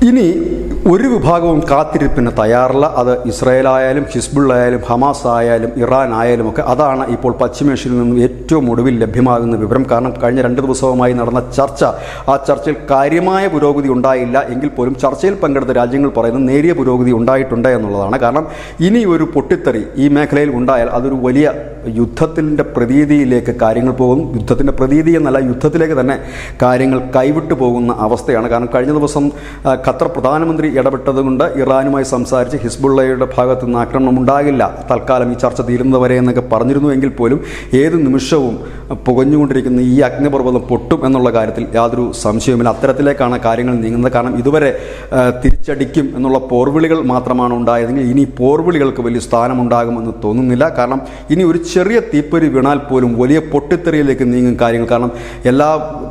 ഇനി ഒരു വിഭാഗവും കാത്തിരിപ്പിന് തയ്യാറല്ല. അത് ഇസ്രായേലായാലും ഹിസ്ബുള്ള ആയാലും ഹമാസ് ആയാലും ഇറാൻ ആയാലും ഒക്കെ. അതാണ് ഇപ്പോൾ പശ്ചിമേഷ്യയിൽ നിന്നും ഏറ്റവും ഒടുവിൽ ലഭ്യമാകുന്ന വിവരം. കാരണം കഴിഞ്ഞ 2 ദിവസവുമായി നടന്ന ചർച്ച, ആ ചർച്ചയിൽ കാര്യമായ പുരോഗതി ഉണ്ടായില്ല എങ്കിൽ പോലും ചർച്ചയിൽ പങ്കെടുത്ത രാജ്യങ്ങൾ പറയുന്നത് നേരിയ പുരോഗതി ഉണ്ടായിട്ടുണ്ട് എന്നുള്ളതാണ്. കാരണം ഇനി ഒരു പൊട്ടിത്തെറി ഈ മേഖലയിൽ ഉണ്ടായാൽ അതൊരു വലിയ യുദ്ധത്തിൻ്റെ പ്രതീതിയിലേക്ക് കാര്യങ്ങൾ പോകും. യുദ്ധത്തിൻ്റെ പ്രതീതി എന്നല്ല, യുദ്ധത്തിലേക്ക് തന്നെ കാര്യങ്ങൾ കൈവിട്ടു പോകുന്ന അവസ്ഥയാണ്. കാരണം കഴിഞ്ഞ ദിവസം ഖത്തർ പ്രധാനമന്ത്രി ഇടപെട്ടതുകൊണ്ട് ഇറാനുമായി സംസാരിച്ച് ഹിസ്ബുള്ളയുടെ ഭാഗത്തു നിന്ന് ആക്രമണം ഉണ്ടാകില്ല, തൽക്കാലം ഈ ചർച്ച തീരുന്നവരെ എന്നൊക്കെ പറഞ്ഞിരുന്നു എങ്കിൽ പോലും ഏത് നിമിഷവും പുകഞ്ഞുകൊണ്ടിരിക്കുന്ന ഈ അഗ്നിപർവ്വതം പൊട്ടും എന്നുള്ള കാര്യത്തിൽ യാതൊരു സംശയവുമില്ല. അത്തരത്തിലേക്കാണ് കാര്യങ്ങൾ നീങ്ങുന്നത്. കാരണം ഇതുവരെ തിരിച്ചടിക്കും എന്നുള്ള പോർവിളികൾ മാത്രമാണ് ഉണ്ടായതെങ്കിൽ ഇനി പോർവിളികൾക്ക് വലിയ സ്ഥാനമുണ്ടാകുമെന്ന് തോന്നുന്നില്ല. കാരണം ഇനി ഒരു ചെറിയ തീപ്പൊരി വീണാൽ പോലും വലിയ പൊട്ടിത്തെറിയിലേക്ക് നീങ്ങും കാര്യങ്ങൾ. കാരണം എല്ലാ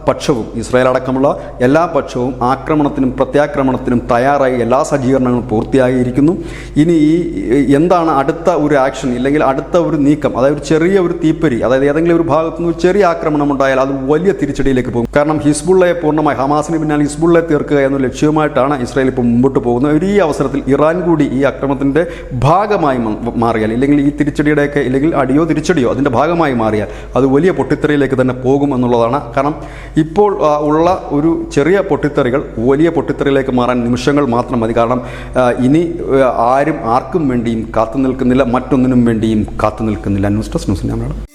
പക്ഷവും, ഇസ്രായേൽ അടക്കമുള്ള എല്ലാ പക്ഷവും ആക്രമണത്തിനും പ്രത്യാക്രമണത്തിനും തയ്യാറായി എല്ലാ സജ്ജീകരണങ്ങളും പൂർത്തിയായിരിക്കുന്നു. ഇനി എന്താണ് അടുത്ത ഒരു ആക്ഷൻ ഇല്ലെങ്കിൽ അടുത്ത ഒരു നീക്കം, അതായത് ചെറിയ ഒരു തീപ്പൊരി, അതായത് ഏതെങ്കിലും ഒരു ഭാഗത്തുനിന്ന് ഒരു ചെറിയ ആക്രമണം ഉണ്ടായാൽ അത് വലിയ തിരിച്ചടിയിലേക്ക് പോകും. കാരണം ഹിസ്ബുള്ളയെ പൂർണ്ണമായി, ഹമാസിന് പിന്നാലെ ഹിസ്ബുള്ളയെ തീർക്കുക എന്ന ലക്ഷ്യവുമായിട്ടാണ് ഇസ്രായേൽ ഇപ്പോൾ മുമ്പോട്ട് പോകുന്നത്. ഈ അവസരത്തിൽ ഇറാൻ കൂടി ഈ ആക്രമണത്തിൻ്റെ ഭാഗമായി മാറിയാൽ, ഇല്ലെങ്കിൽ ഈ തിരിച്ചടിയുടെയൊക്കെ ഇല്ലെങ്കിൽ അടിയോ തിരിച്ചടിയോ അതിൻ്റെ ഭാഗമായി മാറിയാൽ അത് വലിയ പൊട്ടിത്തെറിയിലേക്ക് തന്നെ പോകും എന്നുള്ളതാണ്. കാരണം ഇപ്പോൾ ഉള്ള ഒരു ചെറിയ പൊട്ടിത്തെറികൾ വലിയ പൊട്ടിത്തെറിയിലേക്ക് മാറാൻ നിമിഷങ്ങൾ മാത്രം മതി. കാരണം ഇനി ആരും ആർക്കും വേണ്ടിയും കാത്തു നിൽക്കുന്നില്ല, മറ്റൊന്നിനും വേണ്ടിയും കാത്തു നിൽക്കുന്നില്ല. News desk news.